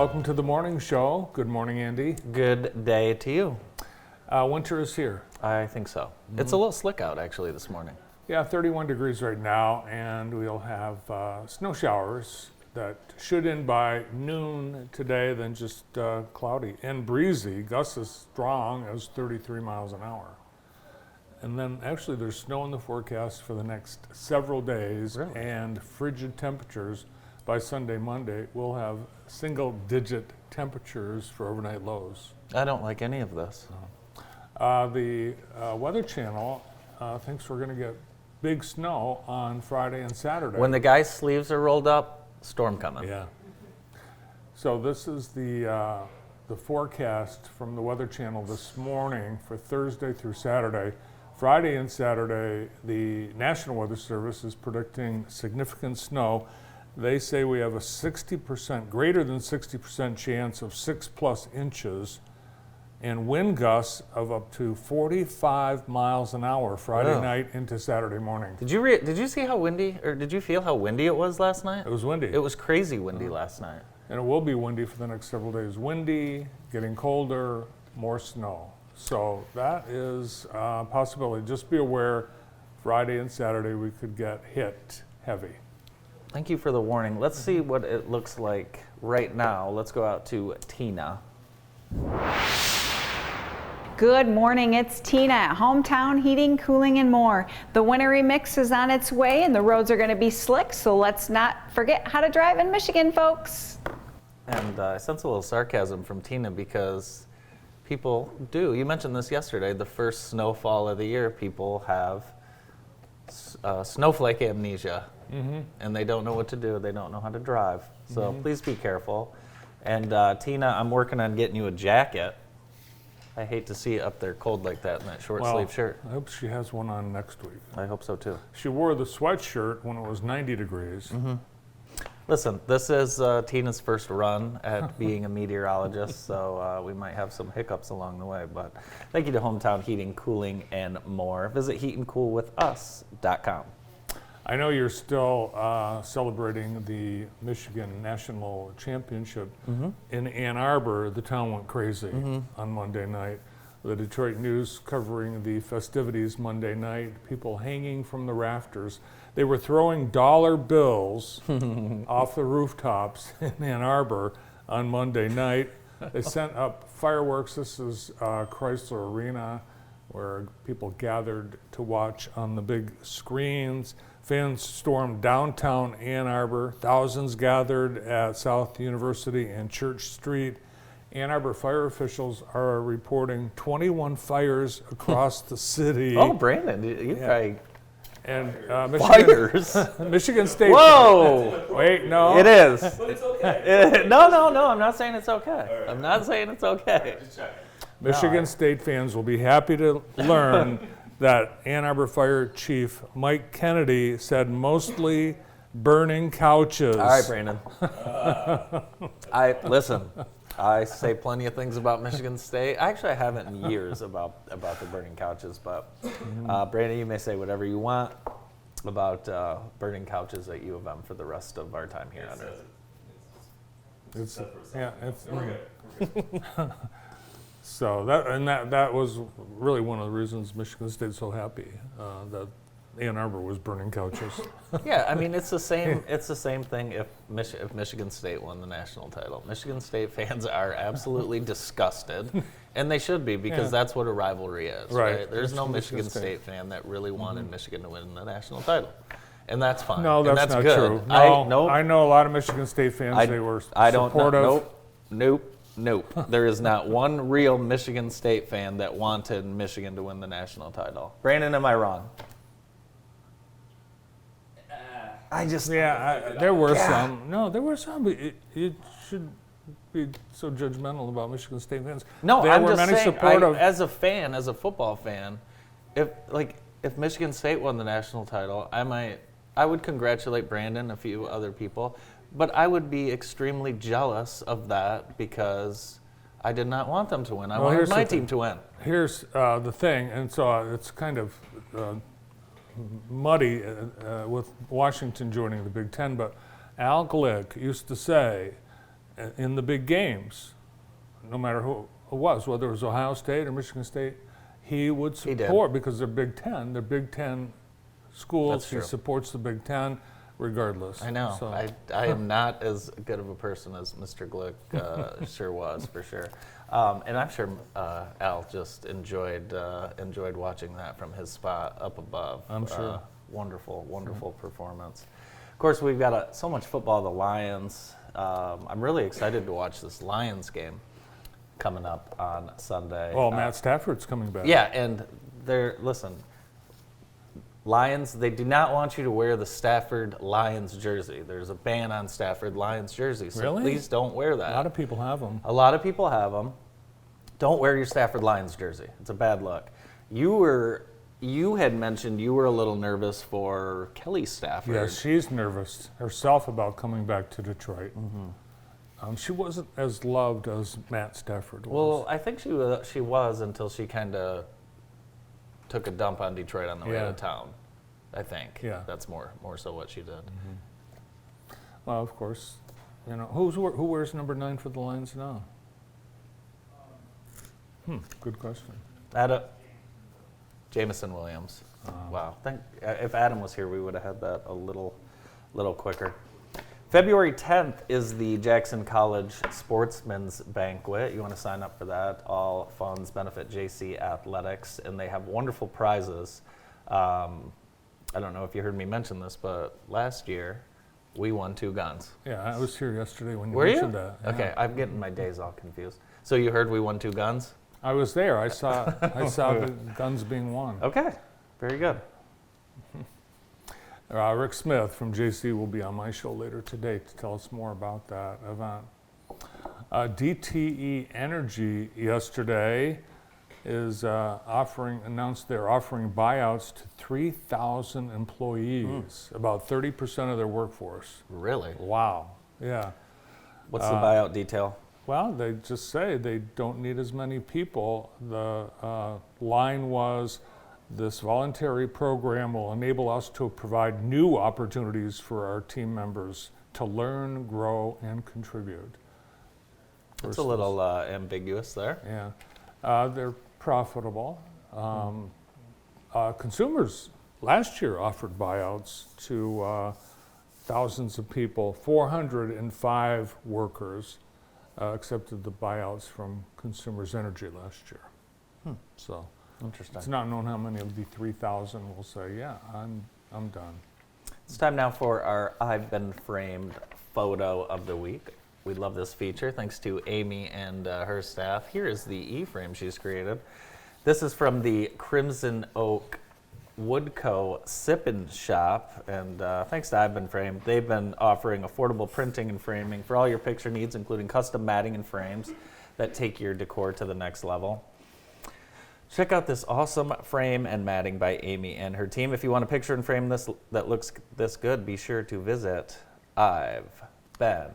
welcome to the morning show. Good morning, Andy. Good day to you. Winter is here. I think so. It's a little slick out actually this morning. Yeah, 31 degrees right now, and we'll have snow showers that should end by noon today, then just cloudy and breezy. Gusts as strong as 33 miles an hour. And then actually there's snow in the forecast for the next several days, Really? and frigid temperatures. By Sunday, Monday, we'll have single-digit temperatures for overnight lows. I don't like any of this. The Weather Channel thinks we're going to get big snow on Friday and Saturday. When the guy's sleeves are rolled up, storm coming. Yeah. So this is the forecast from the Weather Channel this morning for Thursday through Saturday. Friday and Saturday, the National Weather Service is predicting significant snow. They say we have a 60%, greater than 60% chance of 6+ inches, and wind gusts of up to 45 miles an hour Friday Wow. night into Saturday morning. Did you see how windy, or did you feel how windy it was last night? It was windy. It was crazy windy last night. And it will be windy for the next several days. Windy, getting colder, more snow. So that is a possibility. Just be aware, Friday and Saturday we could get hit heavy. Thank you for the warning. Let's see what it looks like right now. Let's go out to Tina. Good morning, it's Tina at Hometown Heating, Cooling, and More. The wintry mix is on its way and the roads are going to be slick, so let's not forget how to drive in Michigan, folks. And I sense a little sarcasm from Tina because people do. You mentioned this yesterday, the first snowfall of the year, people have snowflake amnesia. And they don't know what to do. They don't know how to drive. So please be careful. And Tina, I'm working on getting you a jacket. I hate to see you up there cold like that in that short sleeve shirt. I hope she has one on next week. I hope so too. She wore the sweatshirt when it was 90 degrees. Listen, this is Tina's first run at being a meteorologist, so we might have some hiccups along the way. But thank you to Hometown Heating, Cooling, and More. Visit heatandcoolwithus.com. I know you're still celebrating the Michigan National Championship in Ann Arbor. The town went crazy on Monday night. The Detroit News covering the festivities Monday night, people hanging from the rafters. They were throwing dollar bills off the rooftops in Ann Arbor on Monday night. They sent up fireworks. This is Chrysler Arena, where people gathered to watch on the big screens. Fans stormed downtown Ann Arbor. Thousands gathered at South University and Church Street. Ann Arbor fire officials are reporting 21 fires across the city. Oh, Brandon, you probably... And Fires? Michigan State. Whoa! Wait, no. It is. But it's okay. No, I'm not saying it's okay. I'm not saying it's okay. Michigan State fans will be happy to learn that Ann Arbor Fire Chief Mike Kennedy said mostly burning couches. All right, Brandon. Listen. I say plenty of things about Michigan State. Actually, I haven't in years about the burning couches. But Brandon, you may say whatever you want about burning couches at U of M for the rest of our time here on Earth. So that was really one of the reasons Michigan State's so happy that Ann Arbor was burning couches. Yeah, I mean it's the same thing if Michigan State won the national title. Michigan State fans are absolutely disgusted, and they should be because that's what a rivalry is. Right. There's no Michigan State fan that really wanted Michigan to win the national title. And that's fine. No, that's not good. true. No, I know a lot of Michigan State fans. They were supportive. Nope. There is not one real Michigan State fan that wanted Michigan to win the national title. Brandon, am I wrong? There were some. No, there were some. But it should be so judgmental about Michigan State fans. No, there I'm were just many saying. supportive. As a fan, as a football fan, if Michigan State won the national title, I would congratulate Brandon and a few other people, but I would be extremely jealous of that because I did not want them to win. I wanted my team to win. Here's the thing, and so it's kind of muddy with Washington joining the Big Ten, but Al Glick used to say, in the big games, no matter who it was, whether it was Ohio State or Michigan State, he would He did. support because they're Big Ten schools. That's He true. supports the Big Ten regardless. I know. So, I am not as good of a person as Mr. Glick sure was, for sure. And I'm sure Al just enjoyed watching that from his spot up above. I'm sure. Wonderful performance. Of course, we've got so much football. The Lions. I'm really excited to watch this Lions game coming up on Sunday. well, Matt Stafford's coming back. Yeah, and listen, Lions, they do not want you to wear the Stafford Lions jersey. There's a ban on Stafford Lions jerseys, so Really? please don't wear that. A lot of people have them. A lot of people have them. Don't wear your Stafford Lions jersey. It's a bad look. You had mentioned you were a little nervous for Kelly Stafford. Yeah, she's nervous herself about coming back to Detroit. She wasn't as loved as Matt Stafford was. Well, I think she was until she kind of took a dump on Detroit on the way Yeah. out of town. I think. Yeah. That's more so what she did. Well, of course, who wears number 9 for the Lions now? Good question. Jamison Williams. Wow. If Adam was here, we would have had that a little quicker. February 10th is the Jackson College Sportsman's Banquet. You want to sign up for that. All funds benefit JC Athletics, and they have wonderful prizes. I don't know if you heard me mention this, but last year we won 2 guns. Yeah, I was here yesterday when you Were you? mentioned that. Yeah. Okay, I'm getting my days all confused. So you heard we won 2 guns? I was there. I saw the guns being won. Okay, very good. Rick Smith from JC will be on my show later today to tell us more about that event. DTE Energy yesterday is announced they're offering buyouts to 3,000 employees, about 30% of their workforce. Really? Wow. Yeah. What's the buyout detail? Well, they just say they don't need as many people. The line was, this voluntary program will enable us to provide new opportunities for our team members to learn, grow, and contribute. It's a little ambiguous there. Yeah. They're profitable. Consumers last year offered buyouts to thousands of people. 405 workers accepted the buyouts from Consumers Energy last year. So Interesting. it's not known how many of the 3,000 will say, yeah, I'm done. It's time now for our I've Been Framed photo of the week. We love this feature, thanks to Amy and her staff. Here is the E-frame she's created. This is from the Crimson Oak Woodco Sip-N Shop, and thanks to I've Been Framed, they've been offering affordable printing and framing for all your picture needs, including custom matting and frames that take your decor to the next level. Check out this awesome frame and matting by Amy and her team. If you want a picture and frame that looks this good, be sure to visit I've Been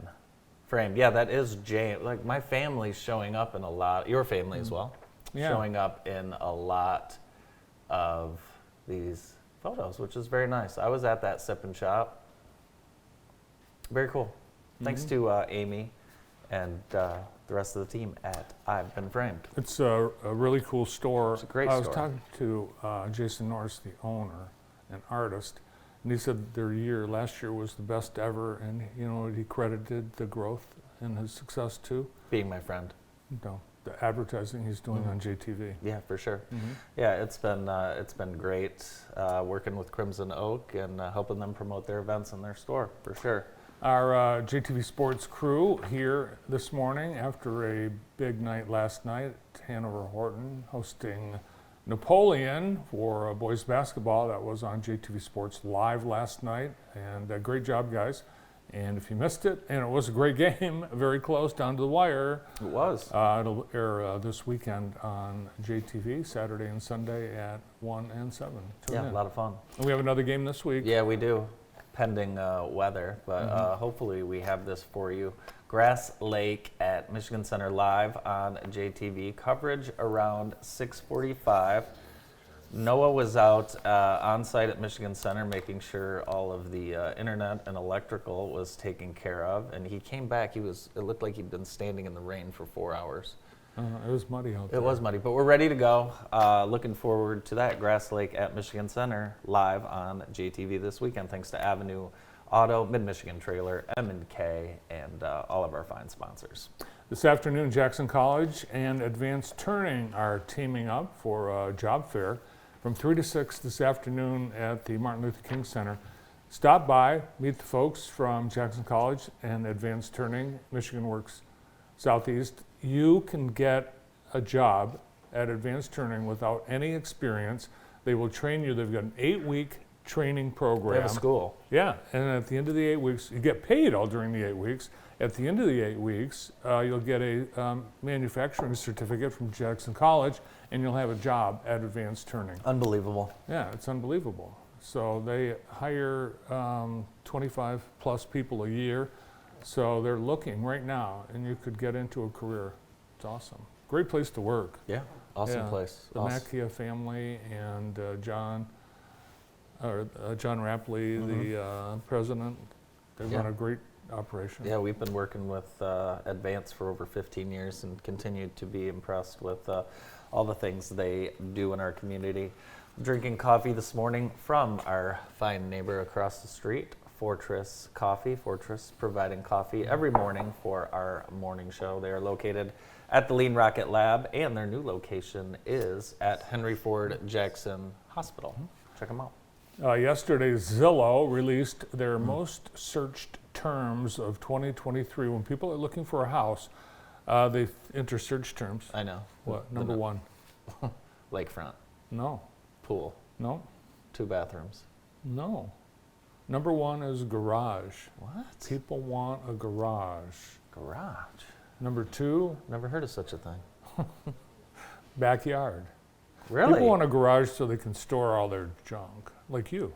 Framed. Yeah, that is James. Like, my family's showing up in a lot, your family as well, Yeah. showing up in a lot of these photos, which is very nice. I was at that Sip-N Shop. Very cool. Thanks to Amy and the rest of the team at I've Been Framed. It's a really cool store. It's a great I was store. talking to Jason Norris, the owner and artist, and he said their last year was the best ever, and he credited the growth and his success to Being my friend. the advertising he's doing on JTV. Yeah, for sure. Yeah, it's been great working with Crimson Oak and helping them promote their events in their store, for sure. Our JTV Sports crew here this morning after a big night last night. Hanover Horton hosting Napoleon for boys basketball. That was on JTV Sports Live last night, and great job, guys. And if you missed it, and it was a great game, very close, down to the wire. It was. It'll air this weekend on JTV, Saturday and Sunday at 1 and 7. Tune Yeah, in. a lot of fun. And we have another game this week. Yeah, we do, pending weather, but hopefully we have this for you. Grass Lake at Michigan Center Live on JTV. Coverage around 6:45. Noah was out on site at Michigan Center making sure all of the internet and electrical was taken care of, and he came back. It looked like he'd been standing in the rain for 4 hours. It was muddy out there. It was muddy, but we're ready to go. Looking forward to that. Grass Lake at Michigan Center live on JTV this weekend, thanks to Avenue Auto, Mid-Michigan Trailer, M&K, and all of our fine sponsors. This afternoon, Jackson College and Advanced Turning are teaming up for a job fair from 3 to 6 this afternoon at the Martin Luther King Center. Stop by, meet the folks from Jackson College and Advanced Turning, Michigan Works Southeast. You can get a job at Advanced Turning without any experience. They will train you. They've got an 8-week training program. We have a school. Yeah, and at the end of the 8 weeks, you get paid all during the 8 weeks. At the end of the 8 weeks, you'll get a manufacturing certificate from Jackson College, and you'll have a job at Advanced Turning. Unbelievable. Yeah, it's unbelievable. So they hire 25 plus people a year. So they're looking right now, and you could get into a career. It's awesome. Great place to work. Yeah, awesome Yeah. place. The Macchia family and John Rapley, the president, they run a great operation. Yeah, we've been working with Advance for over 15 years and continue to be impressed with all the things they do in our community. Drinking coffee this morning from our fine neighbor across the street, Fortress Coffee. Fortress providing coffee every morning for our morning show. They are located at the Lean Rocket Lab, and their new location is at Henry Ford Jackson Hospital. Check them out. Yesterday, Zillow released their most searched terms of 2023. When people are looking for a house, they enter search terms. I know. What? Number one? Lakefront. No. Pool. No. 2 bathrooms. No. Number one is garage. What? People want a garage. Garage. Number two, Never heard of such a thing. backyard. Really? People want a garage so they can store all their junk, like you.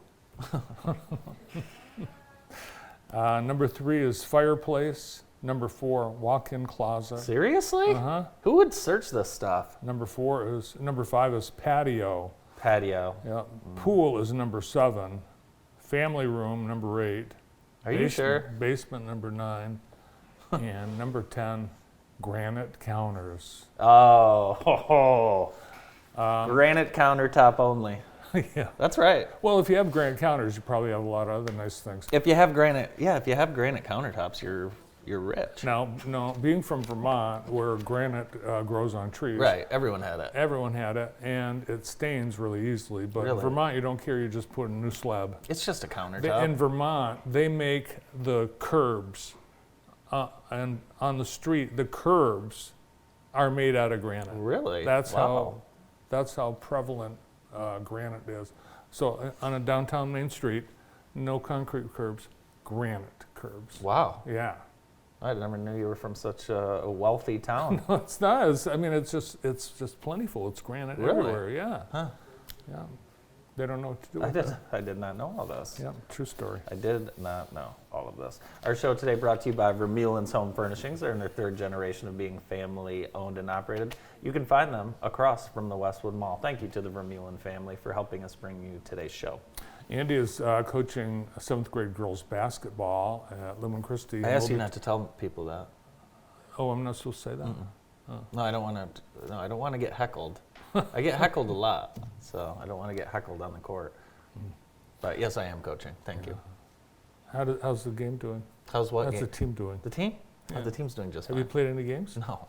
Number 3 is fireplace. Number 4, walk-in closet. Seriously? Uh-huh. Who would search this stuff? Number 5 is patio. Patio. Yeah. Pool is number 7. Family room, number 8. Are you sure? Basement, number 9. And number 10, granite counters. Oh, granite countertop only. Yeah. That's right. Well, if you have granite counters, you probably have a lot of other nice things. If you have granite countertops, you're rich. Now, no, being from Vermont, where granite grows on trees, Right. Everyone had it. everyone had it, and it stains really easily. But in Really? Vermont, you don't care; you just put a new slab. It's just a countertop. In Vermont, they make the curbs, and on the street, the curbs are made out of granite. Really? That's Wow. how prevalent granite is. So on a downtown Main Street, no concrete curbs, granite curbs. Wow. Yeah. I never knew you were from such a wealthy town. No, it's not. It's just plentiful. It's granite Really? everywhere. Yeah. Huh. Yeah. They don't know what to do with it. I did not know all this. Yeah. True story. I did not know all of this. Our show today brought to you by Vermeulen's Home Furnishings. They're in their 3rd generation of being family owned and operated. You can find them across from the Westwood Mall. Thank you to the Vermeulen family for helping us bring you today's show. Andy is coaching 7th grade girls basketball at Lehman Christie. I asked you not to tell people that. Oh, I'm not supposed to say that. No, I don't want to. No, I don't want to get heckled. I get heckled a lot, so I don't want to get heckled on the court. But yes, I am coaching. Thank you. How's the game doing? How's what? How's the game? team doing? The team? Yeah. Oh, the team's doing just Have fine. you played any games? No.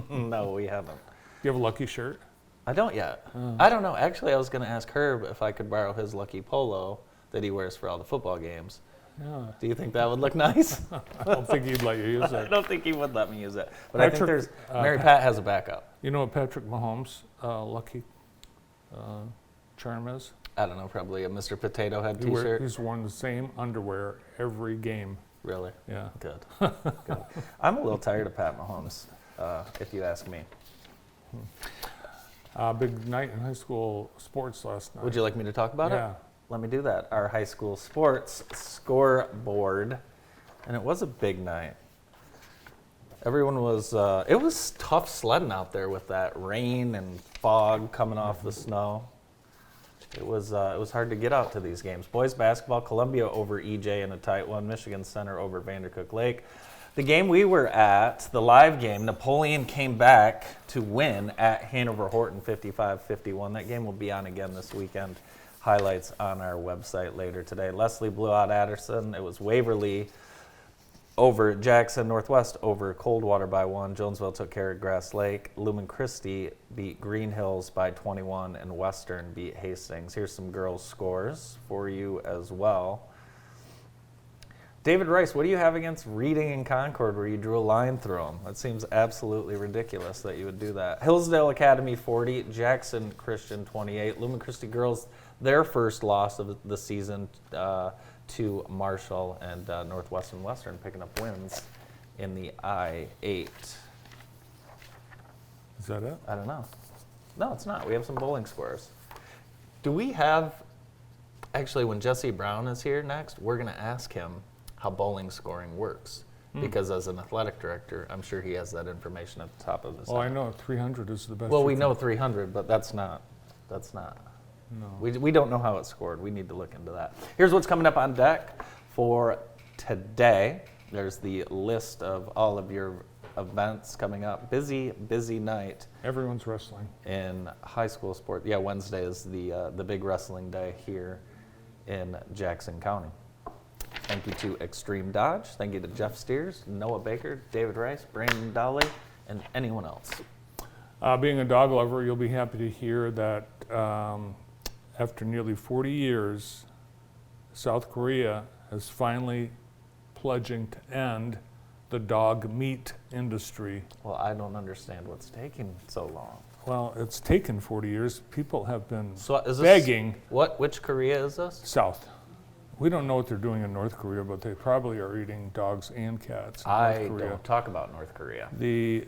No, we haven't. Do you have a lucky shirt? I don't yet. I don't know. Actually, I was going to ask Herb if I could borrow his lucky polo that he wears for all the football games. Yeah. Do you think that would look nice? I don't think he'd let you use I it. don't think he would let me use it. But I think Patrick, there's Mary Pat has a backup. You know what Patrick Mahomes' lucky charm is? I don't know, probably a Mr. Potato Head T-shirt. He's worn the same underwear every game. Really? Yeah. Good. Good. I'm a little tired of Pat Mahomes, if you ask me. Big night in high school sports last night. Would you like me to talk about it? Yeah. Let me do that. Our high school sports scoreboard, and it was a big night. Everyone was, it was tough sledding out there with that rain and fog coming off the snow. It was hard to get out to these games. Boys basketball, Columbia over EJ in a tight one. Michigan Center over Vandercook Lake. The game we were at, the live game, Napoleon came back to win at Hanover Horton 55-51. That game will be on again this weekend. Highlights on our website later today. Leslie blew out Addison. It was Waverly over Jackson, Northwest over Coldwater by 1. Jonesville took care of Grass Lake. Lumen Christi beat Green Hills by 21, and Western beat Hastings. Here's some girls' scores for you as well. David Rice, what do you have against Reading and Concord where you drew a line through them? That seems absolutely ridiculous that you would do that. Hillsdale Academy 40, Jackson Christian 28. Lumen Christi girls, their first loss of the season to Marshall, and Northwestern Western picking up wins in the I-8. Is that it? I don't know. No, it's not. We have some bowling scores. Do we have, actually, when Jesse Brown is here next, we're going to ask him how bowling scoring works. Because as an athletic director, I'm sure he has that information at the top of his head. Oh, I know 300 is the best. Well, you we can- know 300, but that's not. No. We don't know how it's scored. We need to look into that. Here's what's coming up on deck for today. There's the list of all of your events coming up. Busy night Everyone's wrestling. in high school sport. Yeah, Wednesday is the big wrestling day here in Jackson County. Thank you to Extreme Dodge. Thank you to Jeff Steers, Noah Baker, David Rice, Brandon Dolly, and anyone else. Being a dog lover, you'll be happy to hear that after nearly 40 years, South Korea is finally pledging to end the dog meat industry. Well, I don't understand what's taking so long. Well, it's taken 40 years. People have been So is this, begging which Korea is this? south. We don't know what they're doing in North Korea, but they probably are eating dogs and cats in I North Korea. don't talk about North Korea. The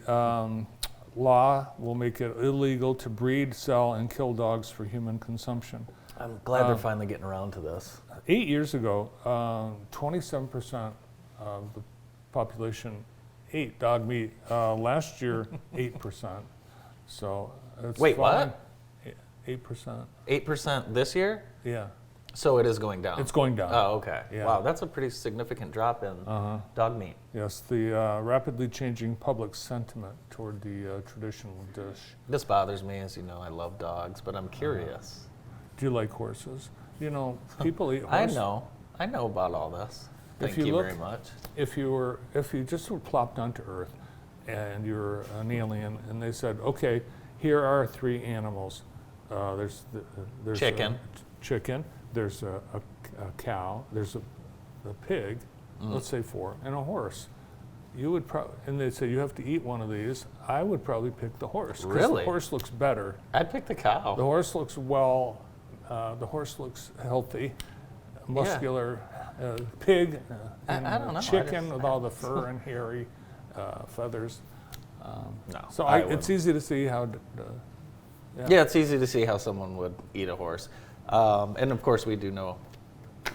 law will make it illegal to breed, sell, and kill dogs for human consumption. I'm glad they're finally getting around to this. 8 years ago, 27% of the population ate dog meat. Last year, 8%. So it's Wait, falling. what? 8%. 8% this year? Yeah, So it is going down. it's going down. Oh, okay. Yeah. Wow, that's a pretty significant drop in dog meat. Yes, the rapidly changing public sentiment toward the traditional dish. This bothers me, as you know, I love dogs, but I'm curious. Do you like horses? You know, people eat I horses. know about all this. If Thank you you look- very much. If you just were plopped onto Earth and you're an alien and they said, okay, here are 3 animals. There's Chicken. Chicken. There's a cow. There's a pig. Let's say 4, and a horse. You would and they'd say you have to eat one of these. I would probably pick the horse. 'Cause Really? the horse looks better. I'd pick the cow. The horse looks well. The horse looks healthy, muscular. Pig, I don't know. I chicken just- with all the fur and hairy feathers. No, So I it's wouldn't. easy to see how. Yeah, it's easy to see how someone would eat a horse. And of course, we do know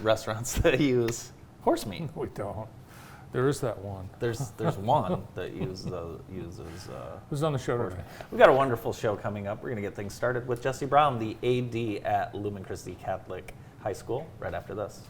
restaurants that use horse meat. We don't. There is that one. There's one that uses. Who's on the show today? We've got a wonderful show coming up. We're going to get things started with Jesse Brown, the AD at Lumen Christi Catholic High School, right after this.